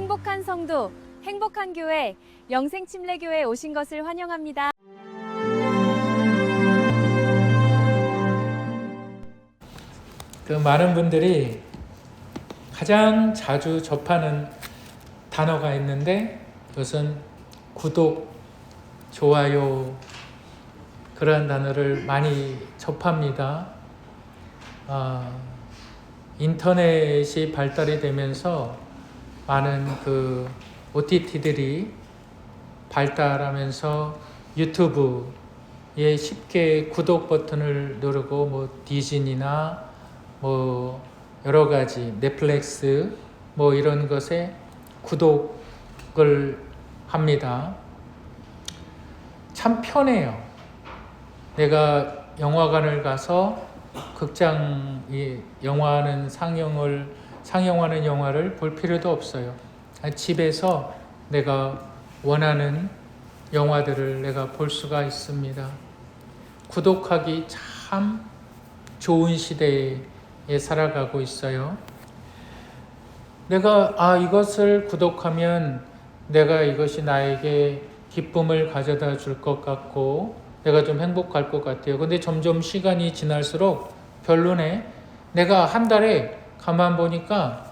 행복한 성도, 행복한 교회, 영생침례교회에 오신 것을 환영합니다. 많은 분들이 가장 자주 접하는 단어가 있는데 그것은 구독, 좋아요, 그런 단어를 많이 접합니다. 인터넷이 발달이 되면서 많은 OTT들이 발달하면서 유튜브에 쉽게 구독 버튼을 누르고 디즈니나 여러 가지 넷플릭스 이런 것에 구독을 합니다. 참 편해요. 내가 영화관을 가서 영화는 상영하는 영화를 볼 필요도 없어요. 집에서 내가 원하는 영화들을 내가 볼 수가 있습니다. 구독하기 참 좋은 시대에 살아가고 있어요. 내가 이것을 구독하면 내가 이것이 나에게 기쁨을 가져다 줄 것 같고 내가 좀 행복할 것 같아요. 근데 점점 시간이 지날수록 별로네. 내가 한 달에 가만 보니까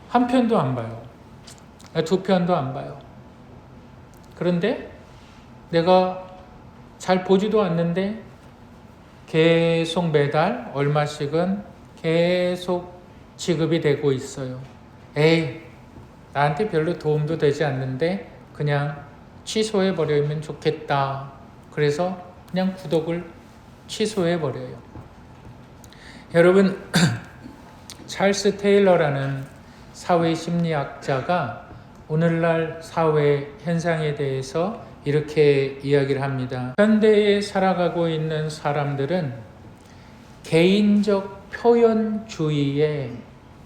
한 편도 안 봐요. 두 편도 안 봐요. 그런데 내가 잘 보지도 않는데 계속 매달 얼마씩은 계속 지급이 되고 있어요. 나한테 별로 도움도 되지 않는데 그냥 취소해버리면 좋겠다. 그래서 그냥 구독을 취소해버려요. 여러분, 찰스 테일러라는 사회심리학자가 오늘날 사회 현상에 대해서 이렇게 이야기를 합니다. 현대에 살아가고 있는 사람들은 개인적 표현주의에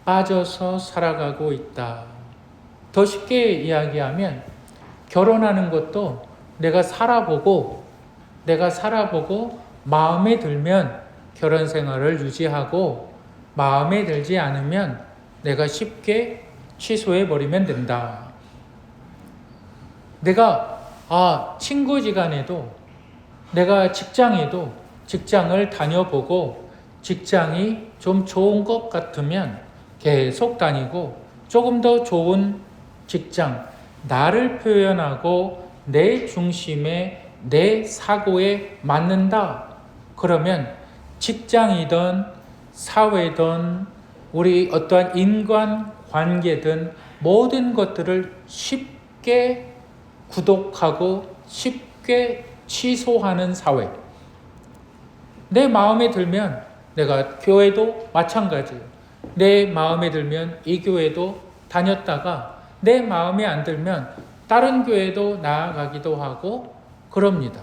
빠져서 살아가고 있다. 더 쉽게 이야기하면 결혼하는 것도 내가 살아보고 마음에 들면 결혼 생활을 유지하고 마음에 들지 않으면 내가 쉽게 취소해버리면 된다. 내가 친구지간에도 내가 직장을 다녀보고 직장이 좀 좋은 것 같으면 계속 다니고 조금 더 좋은 직장, 나를 표현하고 내 중심에 내 사고에 맞는다. 그러면 직장이든 사회든 우리 어떠한 인간 관계든 모든 것들을 쉽게 구독하고 쉽게 취소하는 사회. 내 마음에 들면 내가 교회도 마찬가지예요. 내 마음에 들면 이 교회도 다녔다가 내 마음에 안 들면 다른 교회도 나아가기도 하고 그럽니다.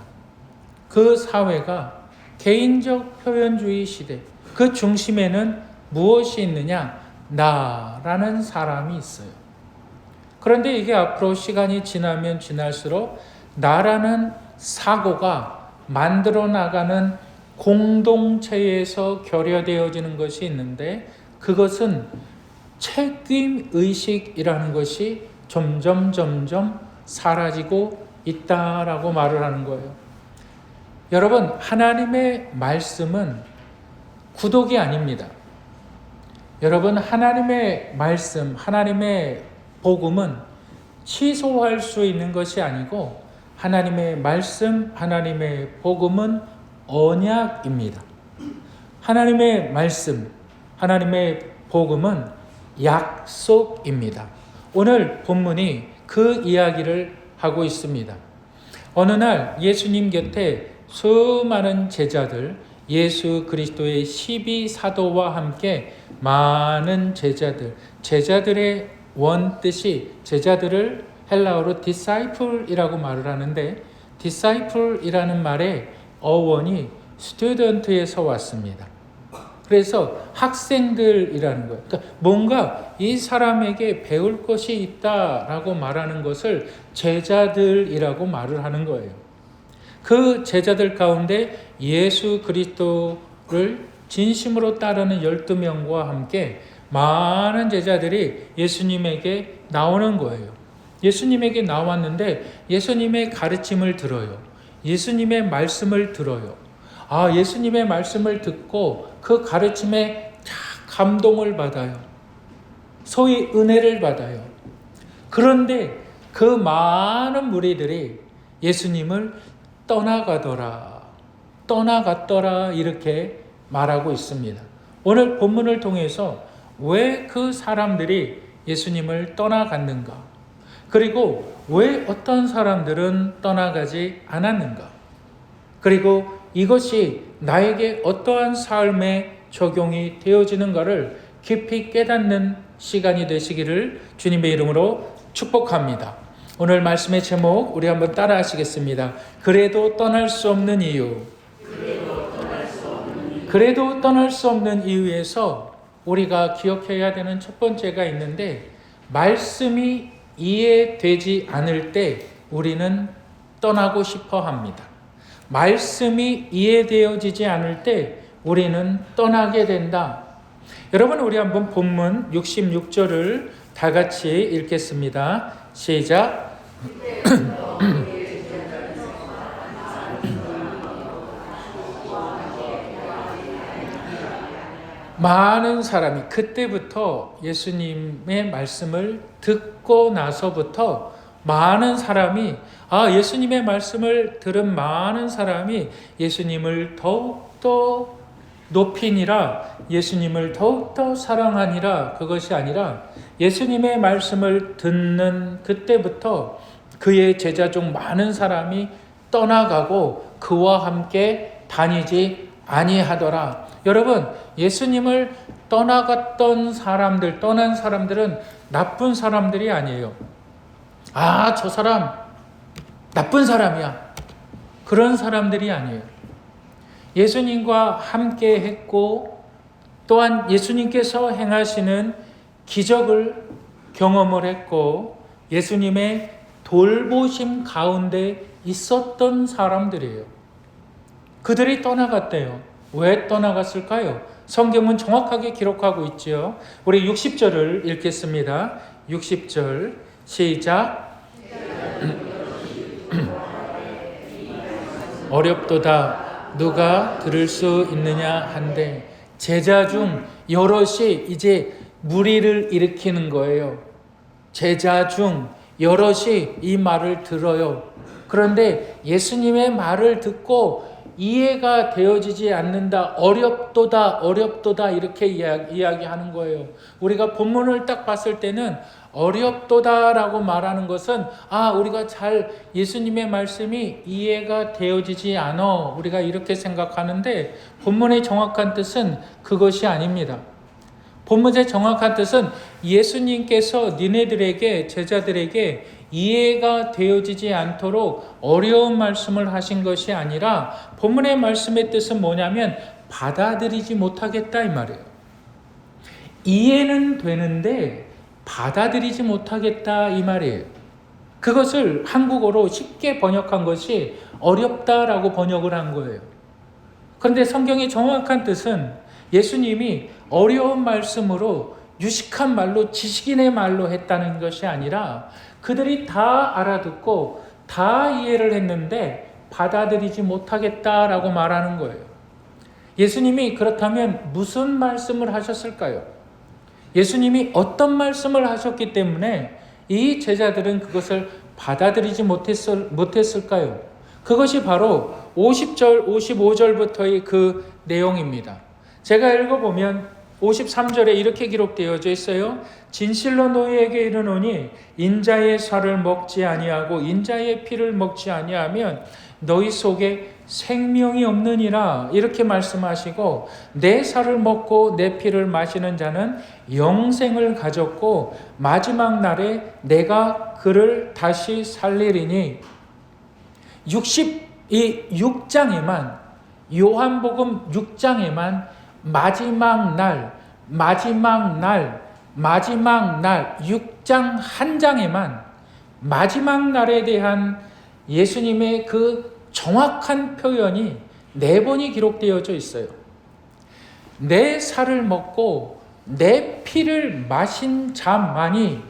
그 사회가 개인적 표현주의 시대. 그 중심에는 무엇이 있느냐? 나라는 사람이 있어요. 그런데 이게 앞으로 시간이 지나면 지날수록 나라는 사고가 만들어 나가는 공동체에서 결여되어지는 것이 있는데 그것은 책임의식이라는 것이 점점 사라지고 있다라고 말을 하는 거예요. 여러분, 하나님의 말씀은 구독이 아닙니다. 여러분, 하나님의 말씀, 하나님의 복음은 취소할 수 있는 것이 아니고 하나님의 말씀, 하나님의 복음은 언약입니다. 하나님의 말씀, 하나님의 복음은 약속입니다. 오늘 본문이 그 이야기를 하고 있습니다. 어느 날 예수님 곁에 수많은 제자들, 예수 그리스도의 12사도와 함께 많은 제자들의 원뜻이 제자들을 헬라어로 disciple이라고 말을 하는데 disciple이라는 말의 어원이 student에서 왔습니다. 그래서 학생들이라는 거예요. 그러니까 뭔가 이 사람에게 배울 것이 있다라고 말하는 것을 제자들이라고 말을 하는 거예요. 그 제자들 가운데 예수 그리스도를 진심으로 따르는 12명과 함께 많은 제자들이 예수님에게 나오는 거예요. 예수님에게 나왔는데 예수님의 가르침을 들어요. 예수님의 말씀을 들어요. 예수님의 말씀을 듣고 그 가르침에 감동을 받아요. 소위 은혜를 받아요. 그런데 그 많은 무리들이 예수님을 떠나갔더라 이렇게 말하고 있습니다. 오늘 본문을 통해서 왜 그 사람들이 예수님을 떠나갔는가? 그리고 왜 어떤 사람들은 떠나가지 않았는가? 그리고 이것이 나에게 어떠한 삶에 적용이 되어지는가를 깊이 깨닫는 시간이 되시기를 주님의 이름으로 축복합니다. 오늘 말씀의 제목 우리 한번 따라 하시겠습니다. 그래도 떠날 수 없는 이유. 그래도 떠날 수 없는 이유에서 우리가 기억해야 되는 첫 번째가 있는데, 말씀이 이해되지 않을 때 우리는 떠나고 싶어 합니다. 말씀이 이해되어지지 않을 때 우리는 떠나게 된다. 여러분, 우리 한번 본문 66절을 다 같이 읽겠습니다. 시작. 많은 사람이 그때부터 예수님의 말씀을 듣고 나서부터 많은 사람이 예수님의 말씀을 들은 많은 사람이 예수님을 더욱더 높이니라, 예수님을 더욱더 사랑하니라, 그것이 아니라 예수님의 말씀을 듣는 그때부터 그의 제자 중 많은 사람이 떠나가고 그와 함께 다니지 아니하더라. 여러분, 예수님을 떠난 사람들은 나쁜 사람들이 아니에요. 저 사람 나쁜 사람이야, 그런 사람들이 아니에요. 예수님과 함께 했고 또한 예수님께서 행하시는 기적을 경험을 했고 예수님의 돌보심 가운데 있었던 사람들이에요. 그들이 떠나갔대요. 왜 떠나갔을까요? 성경은 정확하게 기록하고 있지요. 우리 60절을 읽겠습니다. 60절 시작. 어렵도다 누가 들을 수 있느냐 한데, 제자 중 여럿이 이제 무리를 일으키는 거예요. 제자 중 여럿이 이 말을 들어요. 그런데 예수님의 말을 듣고 이해가 되어지지 않는다. 어렵도다 이렇게 이야기하는 거예요. 우리가 본문을 딱 봤을 때는 어렵도다라고 말하는 것은 우리가 잘 예수님의 말씀이 이해가 되어지지 않아, 우리가 이렇게 생각하는데 본문의 정확한 뜻은 그것이 아닙니다. 본문의 정확한 뜻은 예수님께서 니네들에게, 제자들에게 이해가 되어지지 않도록 어려운 말씀을 하신 것이 아니라, 본문의 말씀의 뜻은 뭐냐면 받아들이지 못하겠다 이 말이에요. 이해는 되는데 받아들이지 못하겠다 이 말이에요. 그것을 한국어로 쉽게 번역한 것이 어렵다라고 번역을 한 거예요. 그런데 성경의 정확한 뜻은 예수님이 어려운 말씀으로 유식한 말로, 지식인의 말로 했다는 것이 아니라 그들이 다 알아듣고 다 이해를 했는데 받아들이지 못하겠다라고 말하는 거예요. 예수님이 그렇다면 무슨 말씀을 하셨을까요? 예수님이 어떤 말씀을 하셨기 때문에 이 제자들은 그것을 받아들이지 못했을까요? 그것이 바로 50절, 55절부터의 그 내용입니다. 제가 읽어보면 53절에 이렇게 기록되어져 있어요. 진실로 너희에게 이르노니 인자의 살을 먹지 아니하고 인자의 피를 먹지 아니하면 너희 속에 생명이 없느니라, 이렇게 말씀하시고, 내 살을 먹고 내 피를 마시는 자는 영생을 가졌고 마지막 날에 내가 그를 다시 살리리니, 6장에만, 요한복음 6장에만 마지막 날 6장 한 장에만 마지막 날에 대한 예수님의 그 정확한 표현이 4번이 기록되어져 있어요. 내 살을 먹고 내 피를 마신 자만이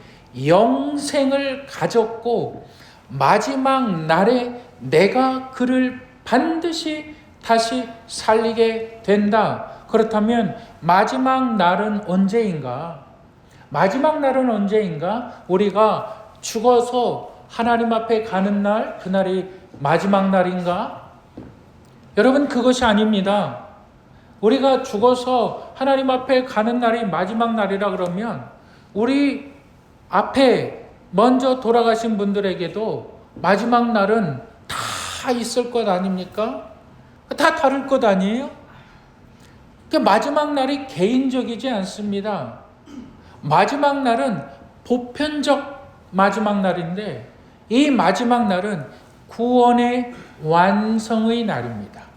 영생을 가졌고 마지막 날에 내가 그를 반드시 다시 살리게 된다. 그렇다면 마지막 날은 언제인가? 마지막 날은 언제인가? 우리가 죽어서 하나님 앞에 가는 날, 그날이 마지막 날인가? 여러분, 그것이 아닙니다. 우리가 죽어서 하나님 앞에 가는 날이 마지막 날이라 그러면 우리 앞에 먼저 돌아가신 분들에게도 마지막 날은 다 있을 것 아닙니까? 다 다를 것 아니에요? 마지막 날이 개인적이지 않습니다. 마지막 날은 보편적 마지막 날인데 이 마지막 날은 구원의 완성의 날입니다.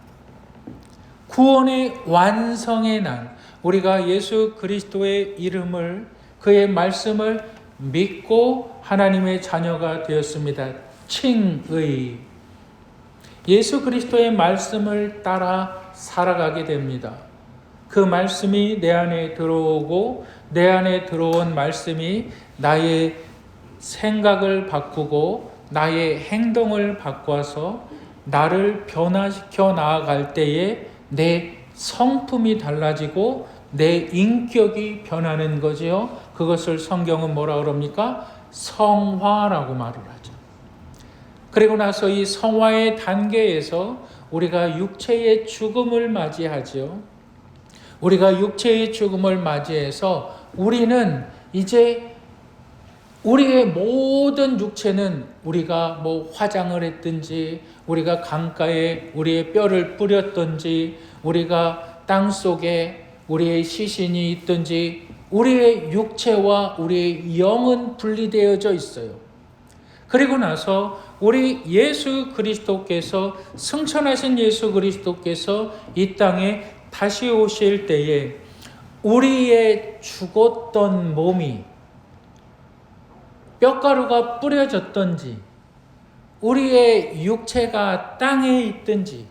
구원의 완성의 날, 우리가 예수 그리스도의 이름을, 그의 말씀을 믿고 하나님의 자녀가 되었습니다. 칭의, 예수 그리스도의 말씀을 따라 살아가게 됩니다. 그 말씀이 내 안에 들어오고 내 안에 들어온 말씀이 나의 생각을 바꾸고 나의 행동을 바꿔서 나를 변화시켜 나아갈 때에 내 성품이 달라지고 내 인격이 변하는 거지요. 그것을 성경은 뭐라 그럽니까? 성화라고 말을 하죠. 그리고 나서 이 성화의 단계에서 우리가 육체의 죽음을 맞이하죠. 우리가 육체의 죽음을 맞이해서 우리는 이제 우리의 모든 육체는 우리가 뭐 화장을 했든지 우리가 강가에 우리의 뼈를 뿌렸든지 우리가 땅 속에 우리의 시신이 있든지 우리의 육체와 우리의 영은 분리되어져 있어요. 그리고 나서 우리 예수 그리스도께서 승천하신 예수 그리스도께서 이 땅에 다시 오실 때에 우리의 죽었던 몸이 뼈가루가 뿌려졌든지 우리의 육체가 땅에 있든지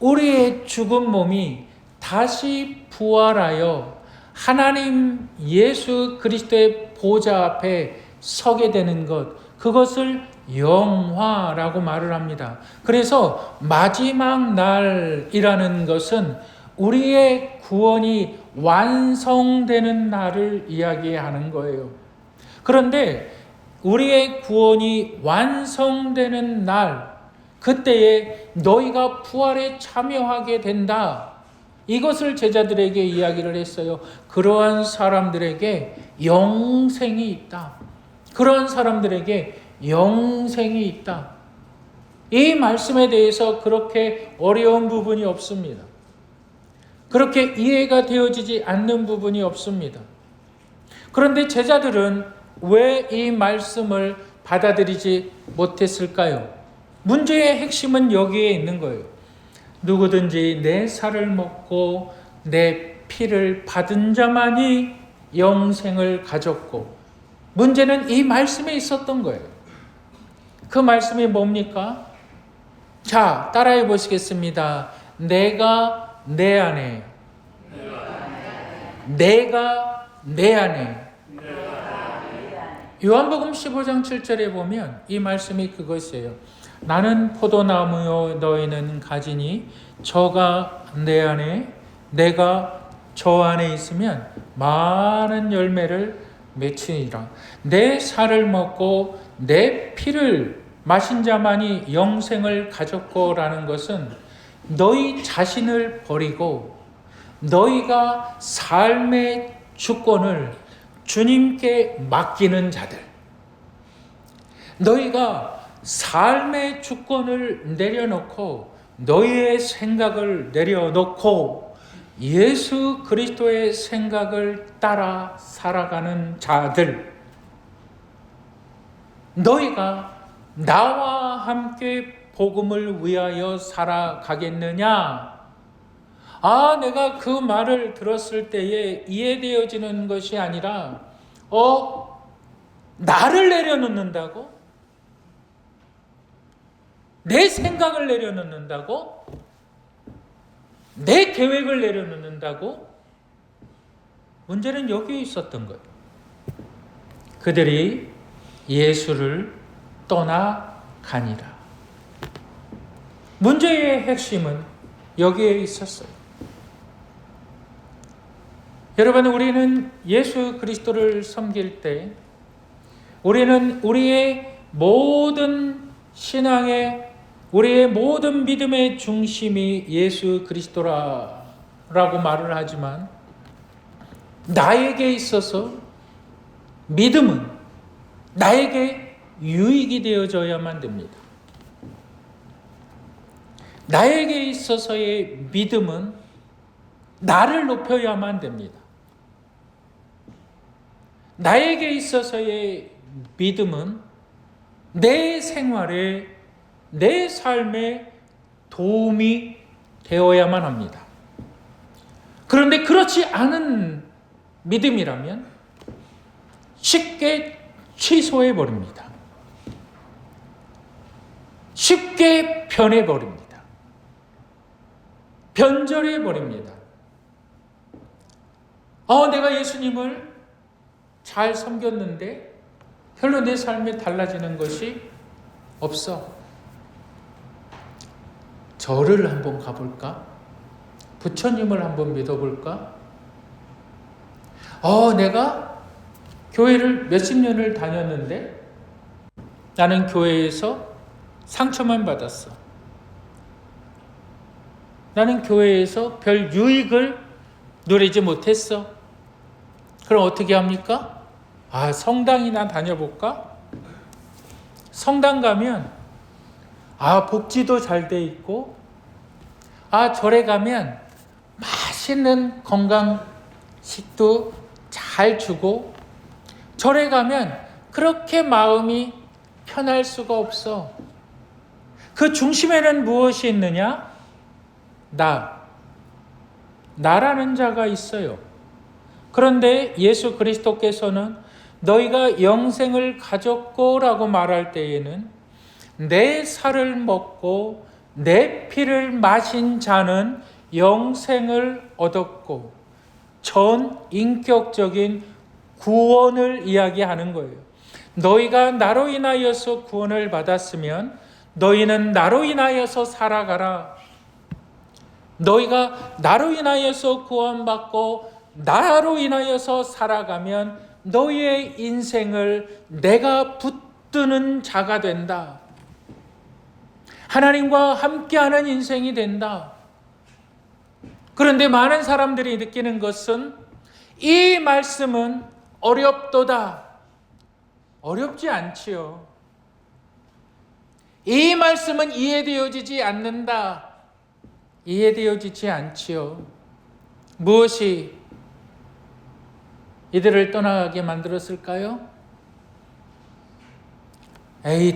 우리의 죽은 몸이 다시 부활하여 하나님 예수 그리스도의 보좌 앞에 서게 되는 것, 그것을 영화라고 말을 합니다. 그래서 마지막 날이라는 것은 우리의 구원이 완성되는 날을 이야기하는 거예요. 그런데 우리의 구원이 완성되는 날, 그때에 너희가 부활에 참여하게 된다. 이것을 제자들에게 이야기를 했어요. 그러한 사람들에게 영생이 있다. 그러한 사람들에게 영생이 있다. 이 말씀에 대해서 그렇게 어려운 부분이 없습니다. 그렇게 이해가 되어지지 않는 부분이 없습니다. 그런데 제자들은 왜 이 말씀을 받아들이지 못했을까요? 문제의 핵심은 여기에 있는 거예요. 누구든지 내 살을 먹고 내 피를 받은 자만이 영생을 가졌고, 문제는 이 말씀에 있었던 거예요. 그 말씀이 뭡니까? 자, 따라해 보시겠습니다. 내가 내 안에, 내가 내 안에. 요한복음 15장 7절에 보면 이 말씀이 그것이에요. 나는 포도나무요 너희는 가지니 저가 내 안에 내가 저 안에 있으면 많은 열매를 맺히니라. 내 살을 먹고 내 피를 마신 자만이 영생을 가졌고라는 것은 너희 자신을 버리고 너희가 삶의 주권을 주님께 맡기는 자들, 너희가 삶의 주권을 내려놓고 너희의 생각을 내려놓고 예수 그리스도의 생각을 따라 살아가는 자들, 너희가 나와 함께 복음을 위하여 살아가겠느냐? 내가 그 말을 들었을 때에 이해되어지는 것이 아니라 나를 내려놓는다고? 내 생각을 내려놓는다고? 내 계획을 내려놓는다고? 문제는 여기에 있었던 거예요. 그들이 예수를 떠나가니라. 문제의 핵심은 여기에 있었어요. 여러분, 우리는 예수 그리스도를 섬길 때 우리는 우리의 모든 신앙의, 우리의 모든 믿음의 중심이 예수 그리스도라고 말을 하지만, 나에게 있어서 믿음은 나에게 유익이 되어져야만 됩니다. 나에게 있어서의 믿음은 나를 높여야만 됩니다. 나에게 있어서의 믿음은 내 생활에, 내 삶에 도움이 되어야만 합니다. 그런데 그렇지 않은 믿음이라면 쉽게 취소해 버립니다. 쉽게 변해 버립니다. 변절해 버립니다. 내가 예수님을 잘 섬겼는데 별로 내 삶에 달라지는 것이 없어. 절을 한번 가볼까? 부처님을 한번 믿어볼까? 내가 교회를 몇십 년을 다녔는데 나는 교회에서 상처만 받았어. 나는 교회에서 별 유익을 누리지 못했어. 그럼 어떻게 합니까? 성당이나 다녀볼까? 성당 가면 복지도 잘 돼 있고, 절에 가면 맛있는 건강식도 잘 주고, 절에 가면 그렇게 마음이 편할 수가 없어. 그 중심에는 무엇이 있느냐? 나라는 자가 있어요. 그런데 예수 그리스도께서는 너희가 영생을 가졌고 라고 말할 때에는 내 살을 먹고 내 피를 마신 자는 영생을 얻었고 전 인격적인 구원을 이야기하는 거예요. 너희가 나로 인하여서 구원을 받았으면 너희는 나로 인하여서 살아가라. 너희가 나로 인하여서 구원받고 나로 인하여서 살아가면 너희의 인생을 내가 붙드는 자가 된다. 하나님과 함께하는 인생이 된다. 그런데 많은 사람들이 느끼는 것은 이 말씀은 어렵도다. 어렵지 않지요. 이 말씀은 이해되어지지 않는다. 이해되어지지 않지요. 무엇이 이들을 떠나게 만들었을까요?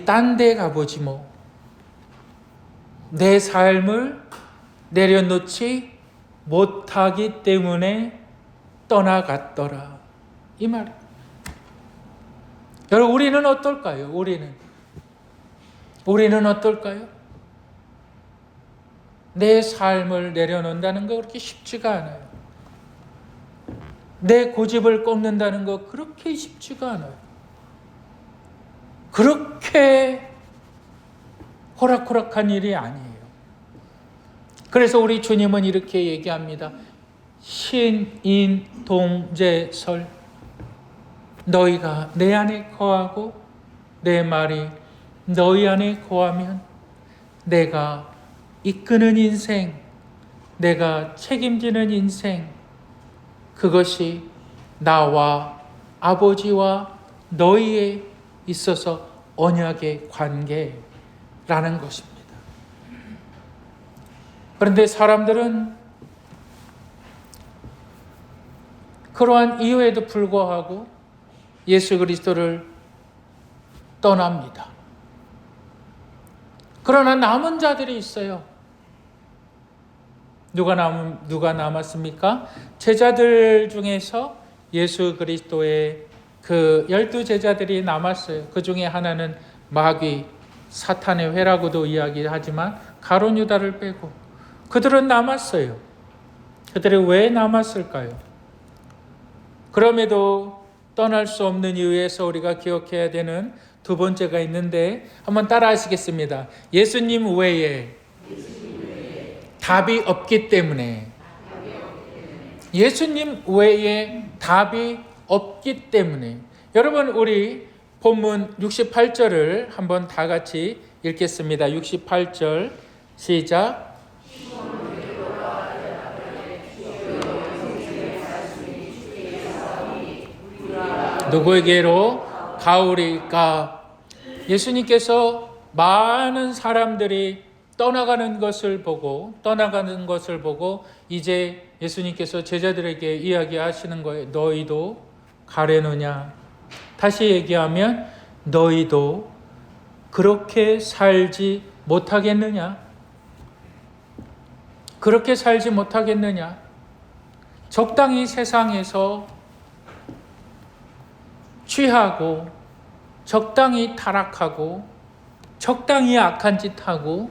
딴 데 가보지 뭐. 내 삶을 내려놓지 못하기 때문에 떠나갔더라. 이 말이에요. 여러분, 우리는 어떨까요? 우리는 어떨까요? 내 삶을 내려놓는다는 거 그렇게 쉽지가 않아요. 내 고집을 꺾는다는 거 그렇게 쉽지가 않아요. 그렇게 호락호락한 일이 아니에요. 그래서 우리 주님은 이렇게 얘기합니다. 신인동제설. 너희가 내 안에 거하고 내 말이 너희 안에 거하면 내가 이끄는 인생, 내가 책임지는 인생, 그것이 나와 아버지와 너희에 있어서 언약의 관계라는 것입니다. 그런데 사람들은 그러한 이유에도 불구하고 예수 그리스도를 떠납니다. 그러나 남은 자들이 있어요. 누가 남았습니까? 제자들 중에서 예수 그리스도의 그 12제자들이 남았어요. 그 중에 하나는 마귀, 사탄의 회라고도 이야기하지만 가룟 유다를 빼고 그들은 남았어요. 그들이 왜 남았을까요? 그럼에도 떠날 수 없는 이유에서 우리가 기억해야 되는 두 번째가 있는데 한번 따라 하시겠습니다. 예수님 외에 답이 없기 때문에. 예수님 외에 답이 없기 때문에. 여러분, 우리 본문 68절을 한번 다 같이 읽겠습니다. 68절 시작. 누구에게로 가오리까? 예수님께서 많은 사람들이 떠나가는 것을 보고 이제 예수님께서 제자들에게 이야기하시는 거예요. 너희도 가려느냐? 다시 얘기하면 너희도 그렇게 살지 못하겠느냐? 그렇게 살지 못하겠느냐? 적당히 세상에서 취하고 적당히 타락하고 적당히 악한 짓 하고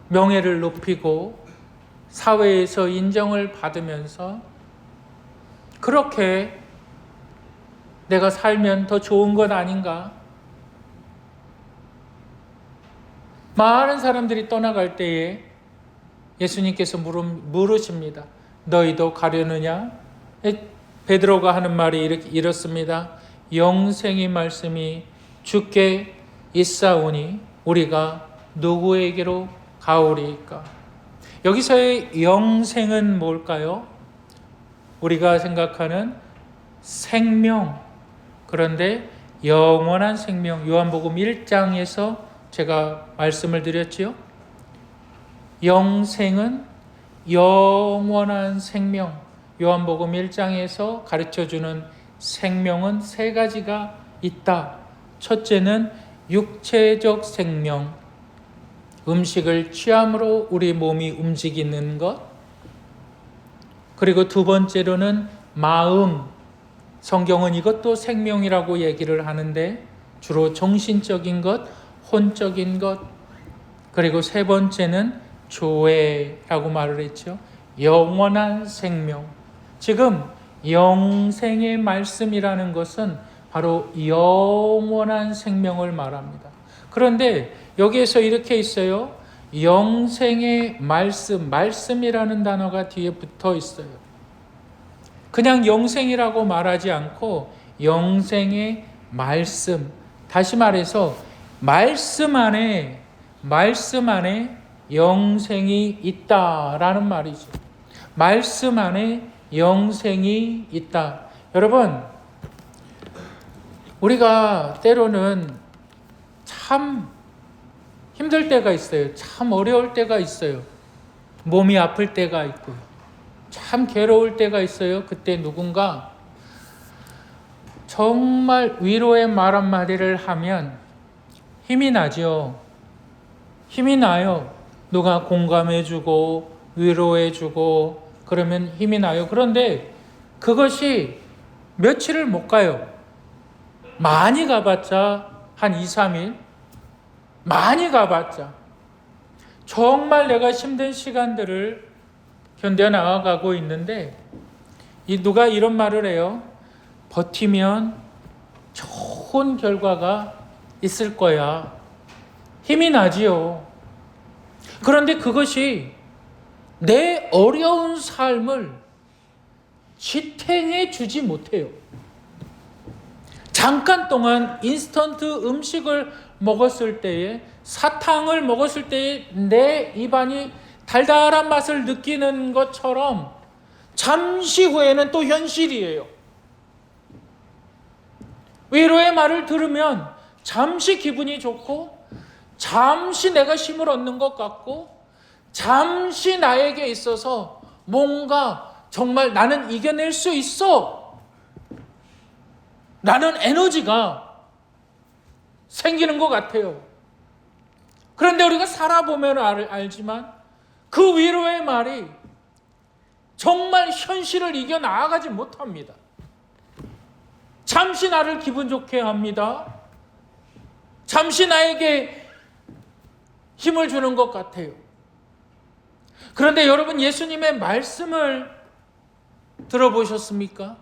명예를 높이고 사회에서 인정을 받으면서 그렇게 내가 살면 더 좋은 것 아닌가? 많은 사람들이 떠나갈 때에 예수님께서 물으십니다. 너희도 가려느냐? 베드로가 하는 말이 이렇습니다. 영생의 말씀이 주께 있사오니 우리가 누구에게로 가오리까? 여기서의 영생은 뭘까요? 우리가 생각하는 생명. 그런데 영원한 생명. 요한복음 1장에서 제가 말씀을 드렸지요. 영생은 영원한 생명. 요한복음 1장에서 가르쳐주는 생명은 세 가지가 있다. 첫째는 육체적 생명, 음식을 취함으로 우리 몸이 움직이는 것. 그리고 두 번째로는 마음, 성경은 이것도 생명이라고 얘기를 하는데 주로 정신적인 것, 혼적인 것. 그리고 세 번째는 조회라고 말을 했죠. 영원한 생명. 지금 영생의 말씀이라는 것은 바로 영원한 생명을 말합니다. 그런데 여기에서 이렇게 있어요. 영생의 말씀이라는 단어가 뒤에 붙어 있어요. 그냥 영생이라고 말하지 않고 영생의 말씀. 다시 말해서 말씀 안에 영생이 있다라는 말이죠. 말씀 안에 영생이 있다. 여러분, 우리가 때로는 참 힘들 때가 있어요. 참 어려울 때가 있어요. 몸이 아플 때가 있고요. 참 괴로울 때가 있어요. 그때 누군가 정말 위로의 말 한마디를 하면 힘이 나죠. 힘이 나요. 누가 공감해주고 위로해주고 그러면 힘이 나요. 그런데 그것이 며칠을 못 가요. 많이 가봤자 한 2, 3일? 많이 가봤자. 정말 내가 힘든 시간들을 견뎌나가고 있는데 누가 이런 말을 해요. 버티면 좋은 결과가 있을 거야. 힘이 나지요. 그런데 그것이 내 어려운 삶을 지탱해 주지 못해요. 잠깐 동안 인스턴트 음식을 먹었을 때에, 사탕을 먹었을 때에 내 입안이 달달한 맛을 느끼는 것처럼 잠시 후에는 또 현실이에요. 위로의 말을 들으면 잠시 기분이 좋고 잠시 내가 힘을 얻는 것 같고 잠시 나에게 있어서 뭔가 정말 나는 이겨낼 수 있어. 라는 에너지가 생기는 것 같아요. 그런데 우리가 살아보면 알지만 그 위로의 말이 정말 현실을 이겨 나아가지 못합니다. 잠시 나를 기분 좋게 합니다. 잠시 나에게 힘을 주는 것 같아요. 그런데 여러분, 예수님의 말씀을 들어보셨습니까?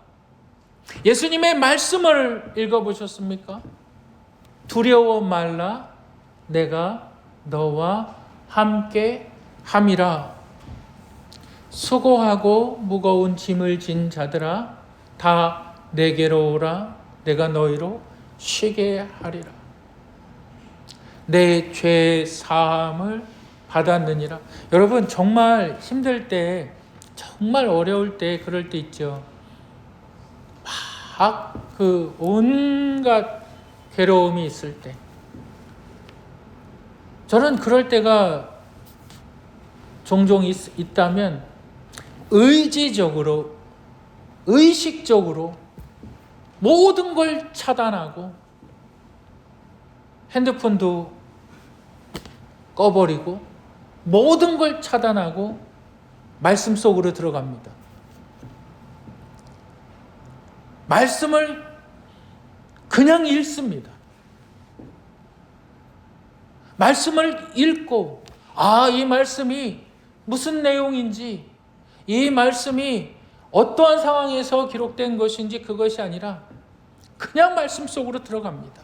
예수님의 말씀을 읽어보셨습니까? 두려워 말라, 내가 너와 함께 함이라. 수고하고 무거운 짐을 진 자들아, 다 내게로 오라. 내가 너희로 쉬게 하리라. 내 죄 사함을 받았느니라. 여러분, 정말 힘들 때, 정말 어려울 때, 그럴 때 있죠. 막 그 온갖 괴로움이 있을 때, 저는 그럴 때가 종종 있다면 의지적으로, 의식적으로 모든 걸 차단하고 핸드폰도 꺼버리고 모든 걸 차단하고 말씀 속으로 들어갑니다. 말씀을 그냥 읽습니다. 말씀을 읽고, 이 말씀이 무슨 내용인지, 이 말씀이 어떠한 상황에서 기록된 것인지, 그것이 아니라 그냥 말씀 속으로 들어갑니다.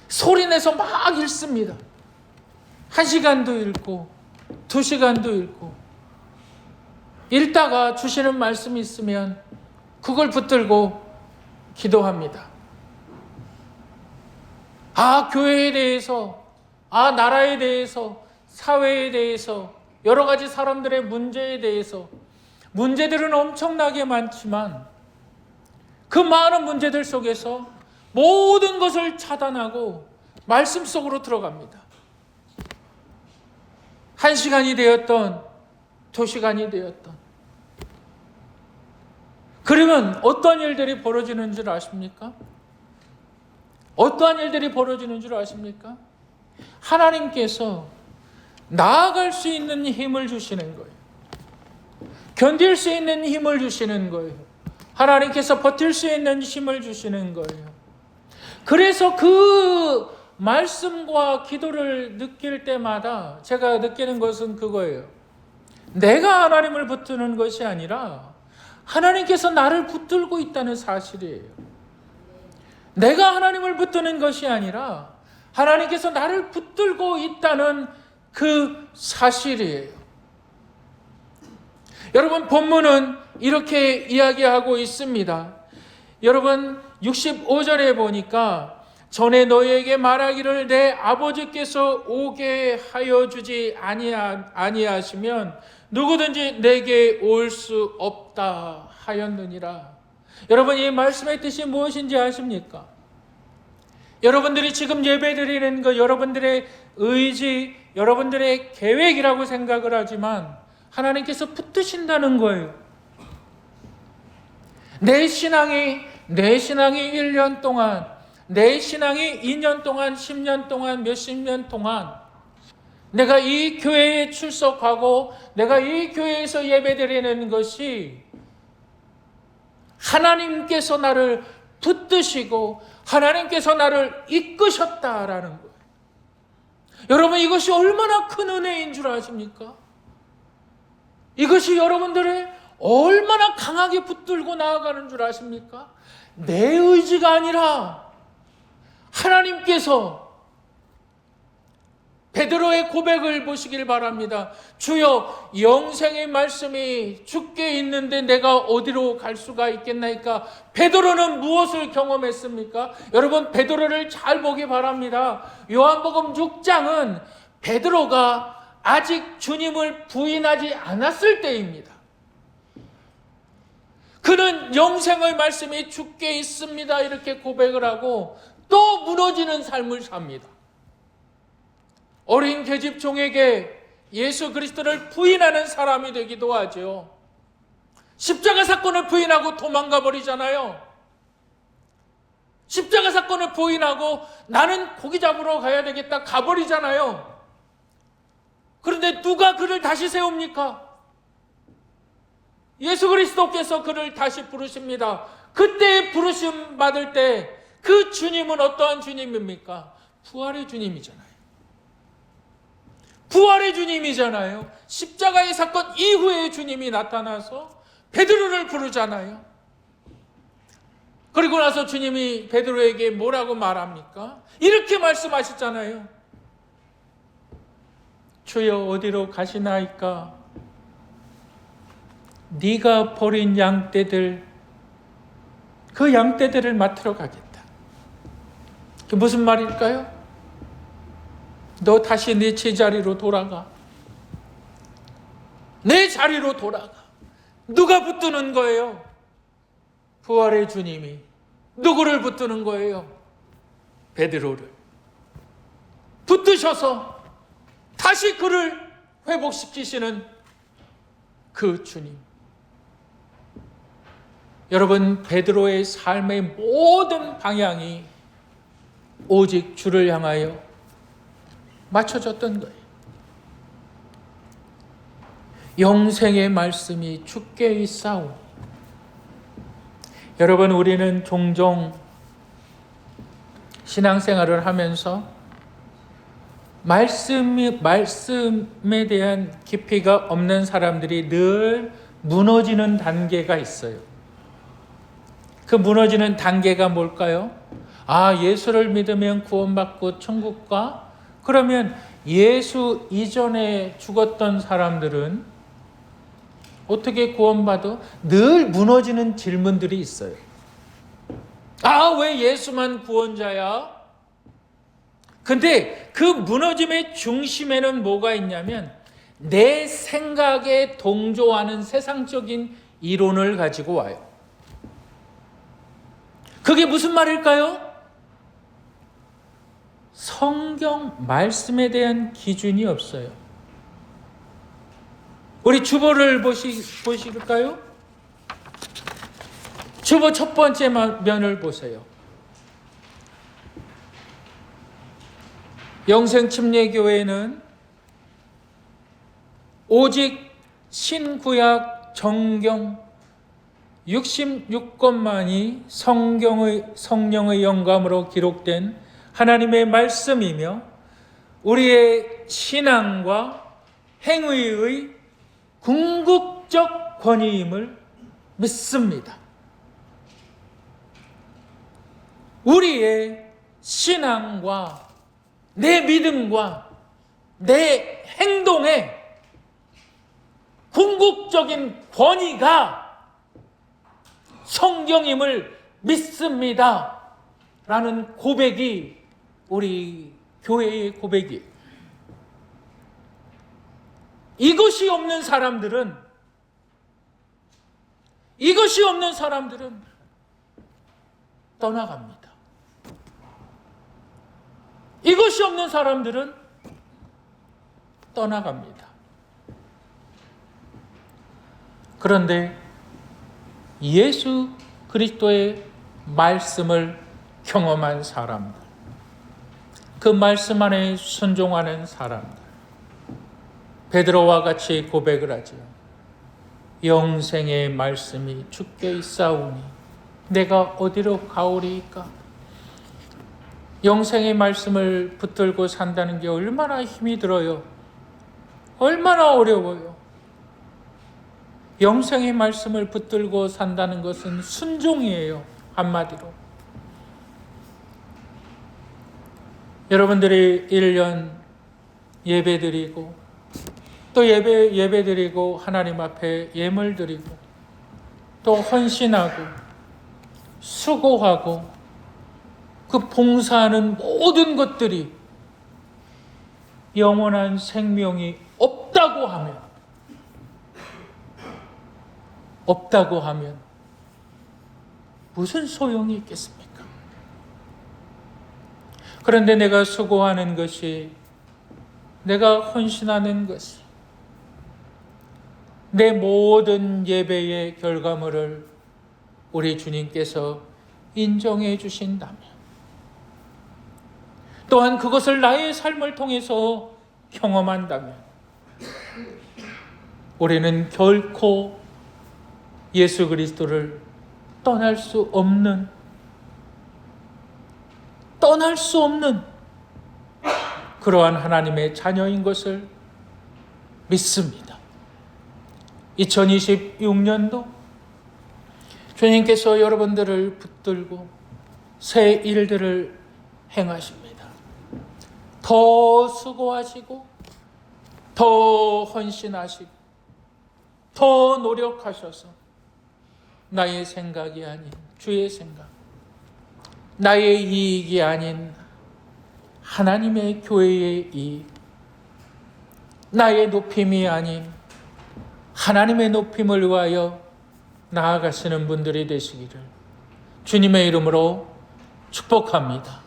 소리내서 막 읽습니다. 1시간도 읽고 2시간도 읽고, 읽다가 주시는 말씀이 있으면 그걸 붙들고 기도합니다. 교회에 대해서, 나라에 대해서, 사회에 대해서, 여러 가지 사람들의 문제에 대해서, 문제들은 엄청나게 많지만 그 많은 문제들 속에서 모든 것을 차단하고 말씀 속으로 들어갑니다. 1시간이 되었던 2시간이 되었던, 그러면 어떤 일들이 벌어지는 줄 아십니까? 어떠한 일들이 벌어지는 줄 아십니까? 하나님께서 나아갈 수 있는 힘을 주시는 거예요. 견딜 수 있는 힘을 주시는 거예요. 하나님께서 버틸 수 있는 힘을 주시는 거예요. 그래서 그 말씀과 기도를 느낄 때마다 제가 느끼는 것은 그거예요. 내가 하나님을 붙드는 것이 아니라 하나님께서 나를 붙들고 있다는 사실이에요. 내가 하나님을 붙드는 것이 아니라 하나님께서 나를 붙들고 있다는 그 사실이에요. 여러분, 본문은 이렇게 이야기하고 있습니다. 여러분, 65절에 보니까 전에 너희에게 말하기를 내 아버지께서 오게 하여 주지 아니하시면 누구든지 내게 올 수 없다 하였느니라. 여러분, 이 말씀의 뜻이 무엇인지 아십니까? 여러분들이 지금 예배드리는 것, 여러분들의 의지, 여러분들의 계획이라고 생각을 하지만 하나님께서 붙드신다는 거예요. 내 신앙이 1년 동안, 내 신앙이 2년 동안, 10년 동안, 몇십 년 동안 내가 이 교회에 출석하고 내가 이 교회에서 예배드리는 것이 하나님께서 나를 붙드시고 하나님께서 나를 이끄셨다라는 거예요. 여러분, 이것이 얼마나 큰 은혜인 줄 아십니까? 이것이 여러분들의 얼마나 강하게 붙들고 나아가는 줄 아십니까? 내 의지가 아니라 하나님께서, 베드로의 고백을 보시길 바랍니다. 주여, 영생의 말씀이 주께 있는데 내가 어디로 갈 수가 있겠나이까? 베드로는 무엇을 경험했습니까? 여러분, 베드로를 잘 보기 바랍니다. 요한복음 6장은 베드로가 아직 주님을 부인하지 않았을 때입니다. 그는 영생의 말씀이 주께 있습니다 이렇게 고백을 하고 또 무너지는 삶을 삽니다. 어린 계집종에게 예수 그리스도를 부인하는 사람이 되기도 하죠. 십자가 사건을 부인하고 도망가 버리잖아요. 십자가 사건을 부인하고 나는 고기 잡으러 가야 되겠다 가버리잖아요. 그런데 누가 그를 다시 세웁니까? 예수 그리스도께서 그를 다시 부르십니다. 그때 부르심 받을 때 그 주님은 어떠한 주님입니까? 부활의 주님이잖아요. 부활의 주님이잖아요. 십자가의 사건 이후에 주님이 나타나서 베드로를 부르잖아요. 그리고 나서 주님이 베드로에게 뭐라고 말합니까? 이렇게 말씀하셨잖아요. 주여 어디로 가시나이까? 네가 버린 양떼들, 그 양떼들을 맡으러 가겠다. 그게 무슨 말일까요? 너 다시 네 제자리로 돌아가. 내 자리로 돌아가. 누가 붙드는 거예요? 부활의 주님이 누구를 붙드는 거예요? 베드로를 붙드셔서 다시 그를 회복시키시는 그 주님. 여러분, 베드로의 삶의 모든 방향이 오직 주를 향하여 맞춰졌던 거예요. 영생의 말씀이 주께 있사오니. 여러분, 우리는 종종 신앙생활을 하면서 말씀에 대한 깊이가 없는 사람들이 늘 무너지는 단계가 있어요. 그 무너지는 단계가 뭘까요? 예수를 믿으면 구원받고 천국 가? 그러면 예수 이전에 죽었던 사람들은 어떻게 구원받아? 늘 무너지는 질문들이 있어요. 왜 예수만 구원자야? 근데 그 무너짐의 중심에는 뭐가 있냐면 내 생각에 동조하는 세상적인 이론을 가지고 와요. 그게 무슨 말일까요? 성경 말씀에 대한 기준이 없어요. 우리 주보를 보실까요? 주보 첫 번째 면을 보세요. 영생침례교회는 오직 신구약 정경 66권만이 성령의 영감으로 기록된 하나님의 말씀이며 우리의 신앙과 행위의 궁극적 권위임을 믿습니다. 우리의 신앙과 내 믿음과 내 행동의 궁극적인 권위가 성경임을 믿습니다. 라는 고백이 우리 교회의 고백이에요. 이것이 없는 사람들은 떠나갑니다. 이것이 없는 사람들은 떠나갑니다. 그런데 예수 그리스도의 말씀을 경험한 사람들, 그 말씀 안에 순종하는 사람들, 베드로와 같이 고백을 하죠. 영생의 말씀이 주께 있사오니 내가 어디로 가오리이까? 영생의 말씀을 붙들고 산다는 게 얼마나 힘이 들어요. 얼마나 어려워요. 영생의 말씀을 붙들고 산다는 것은 순종이에요. 한마디로. 여러분들이 1년 예배드리고 또 예배드리고 하나님 앞에 예물 드리고 또 헌신하고 수고하고 그 봉사하는 모든 것들이 영원한 생명이 없다고 하면 무슨 소용이 있겠습니까? 그런데 내가 수고하는 것이, 내가 헌신하는 것이, 내 모든 예배의 결과물을 우리 주님께서 인정해 주신다면, 또한 그것을 나의 삶을 통해서 경험한다면 우리는 결코 예수 그리스도를 떠날 수 없는 그러한 하나님의 자녀인 것을 믿습니다. 2026년도 주님께서 여러분들을 붙들고 새 일들을 행하십니다. 더 수고하시고 더 헌신하시고 더 노력하셔서 나의 생각이 아닌 주의 생각, 나의 이익이 아닌 하나님의 교회의 이익, 나의 높임이 아닌 하나님의 높임을 위하여 나아가시는 분들이 되시기를 주님의 이름으로 축복합니다.